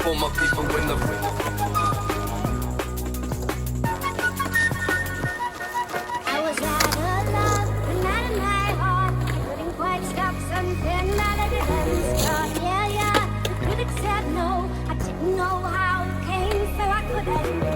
For my people in the I was rather lost, but not in my heart. I couldn't quite stop something that I didn't start. Yeah, the critics said no. I didn't know how it came, so I couldn't go.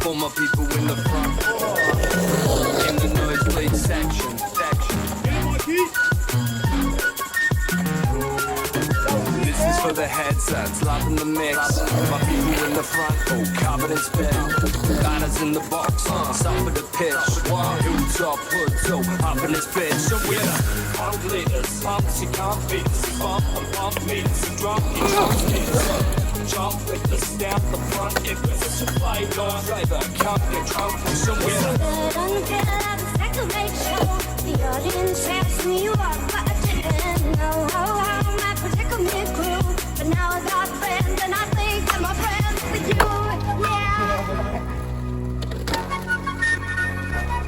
For my people in the front, in the nosebleed section. This is for the headsets, loving the mix. My people in the front, oh, covered in spit. Guiders in the box, stop with the pitch. Hilltop, hood, up in this bitch. So we're pump leaders, pumps you can't beat. Bump and pump beats, and drop you can't beat. Jump with the stamp, the front, if it's a supply law, driver, count your trunk from somewhere. The audience asked me what, but I didn't know how my predicament grew. But now I got friends, and I think I'm a friend with you, yeah.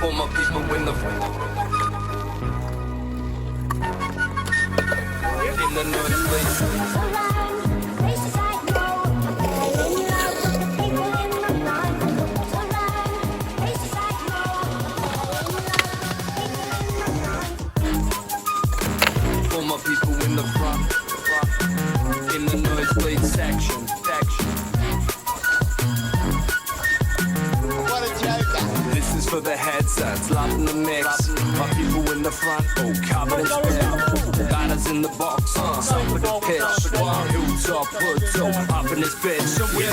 For my people in the in the nosebleed. People in the front, in the nosebleed section. What a joker. This is for the headsets, loving the mix. My people in the front, oh, covered in spit. Guiders in the box, stop with the pitch. Hilltop, hood, up in this bitch. So we're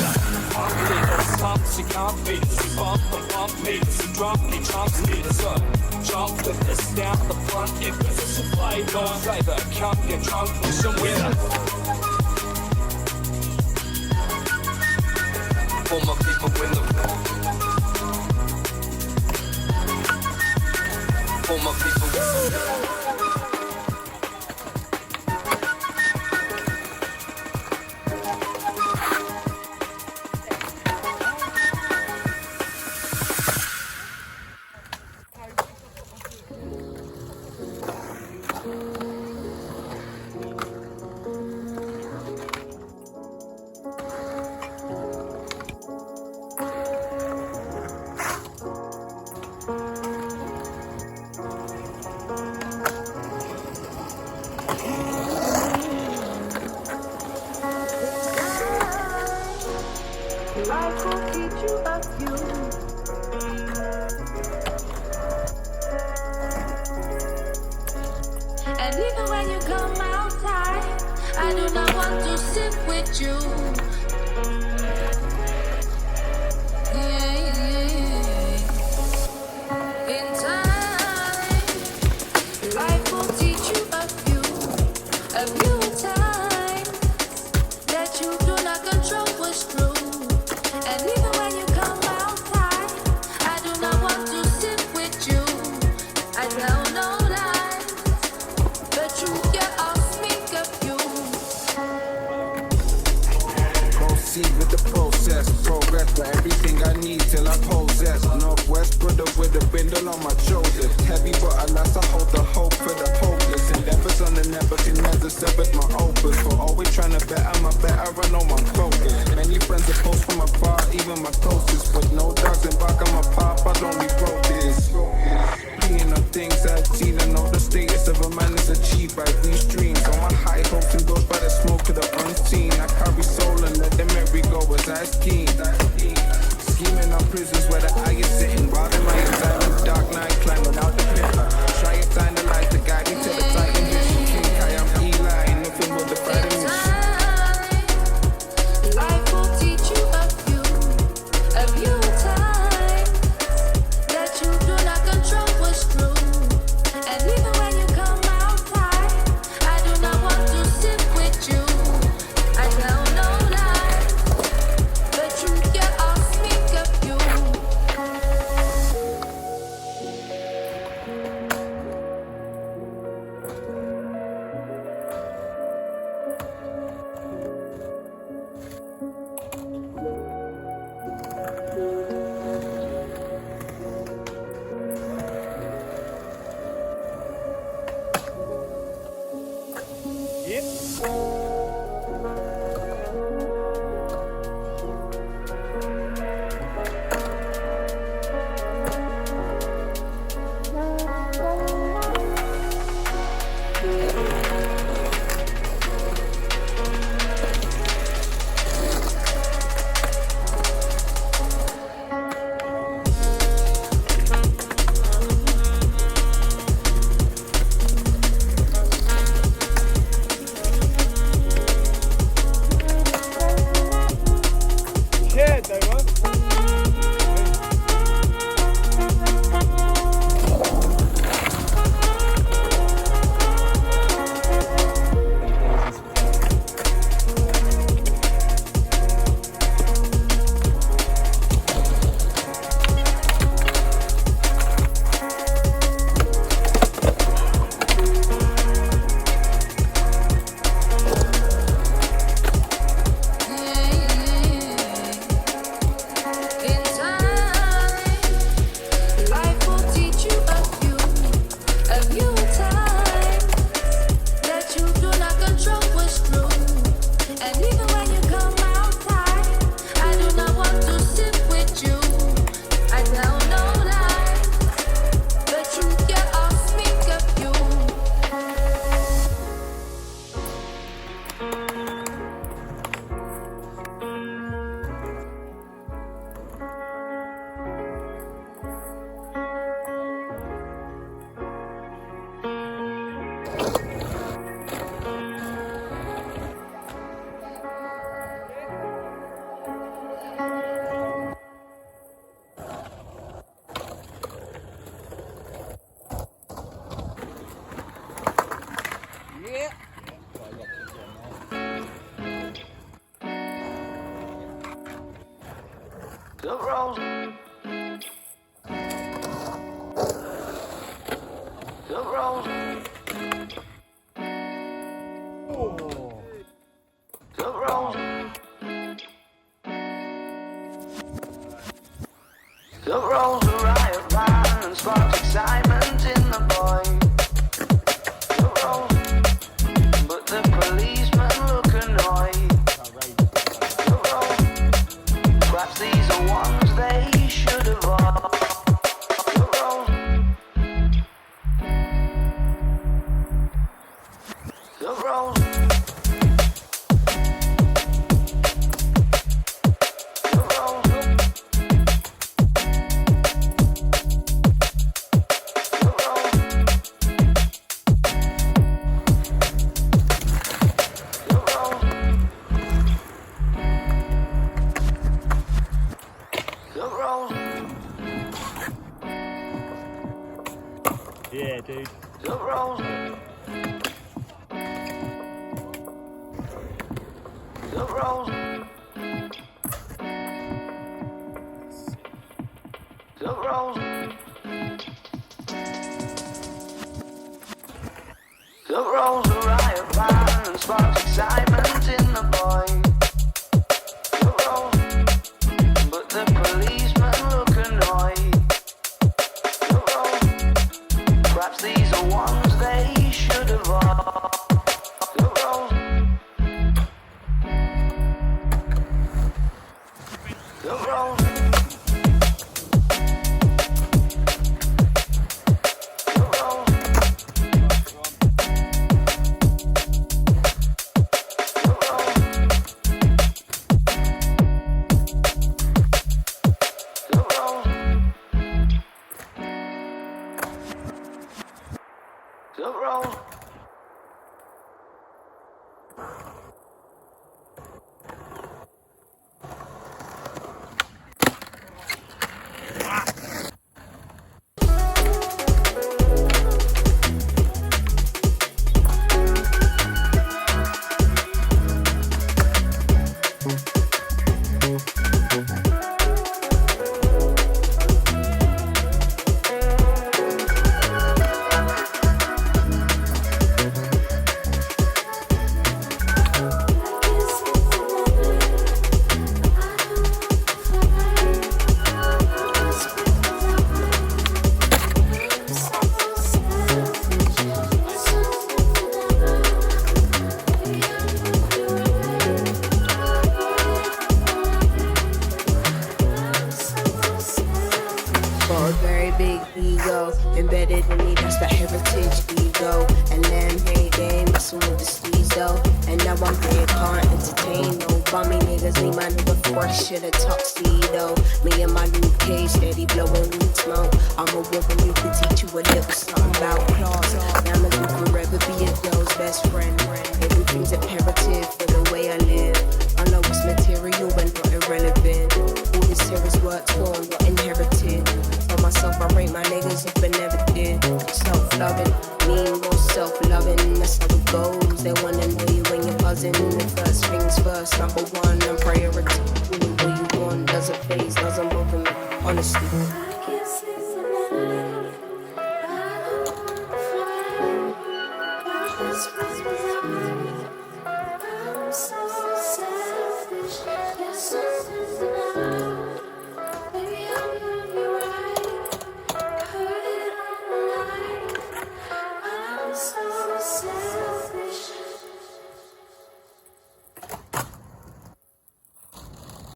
pump leaders, pumps you can't beat. Bump and pump beats, and drop you trunks beats. Jump with the stamp, the front, if it's a supply law, driver, count your trunk from somewhere. For my people in the for my people. Life will keep you up, you. And even when you come outside, I do not want to sit with you. In time, life will teach you a few times that you do not control what's true. And even when you come outside, I do not want to sit with you. I tell no lies, the truth, yeah, I'll speak of you. Proceed with the process, progress for everything I need till I possess. Northwest brother with a bindle on my shoulders. Heavy but alas I hold the hope for the hopeless. Endeavors on the Nebuchadnezzar severed my opus. For always trying to better my better, I know I'm focused. Many friends opposed from afar, even my closest. But no dogs and back on my path, I only wrote this. Being on things I've seen, I know the status of a man is achieved by these dreams. On my high hopes and goes by the smoke of the unseen. I carry soul and let the merry-go-ers I scheme. Scheming on prisons where the eye is sitting. While in my silent dark night, climbing out the pit. Try to find the light to guide me to the titan vision. King, I am Eli, nothing but the fighting machine. The road. The road. The road. The roads are riot line and sparks excitement in the boy. The road, but the policemen look annoyed. The road, perhaps these are ones they should avoid. The road, the road. Yeah, dude. The road. The road. The road. The roads are riot line and sparks excitement in the boy. The road, but the policemen look annoyed. The road, perhaps these are ones they should avoid. The road, the road. The road. Embedded in me, that's the heritage ego. And then hey game, messing with the steez though. And now I'm here, can't entertain no bummy niggas. Need my nigga fresh in a tuxedo. Me and my new cage, steady blowing weed smoke. I'm a woman, you can teach you a little something about class. Diamonds will forever be a girl's best friend. Everything's imperative for the way I live. I know it's material but not irrelevant. All this here is worked for, not inherited. For myself, I rate my niggas if I never did. Self-loving, mean more self-loving. That's how it goes. They wanna know you when you're buzzing. The first things first, number one, and priority. Doing what you want doesn't phase, doesn't bother me. Honestly. I'm so selfish. You're so baby, I'm right. Heard it online. I'm so selfish.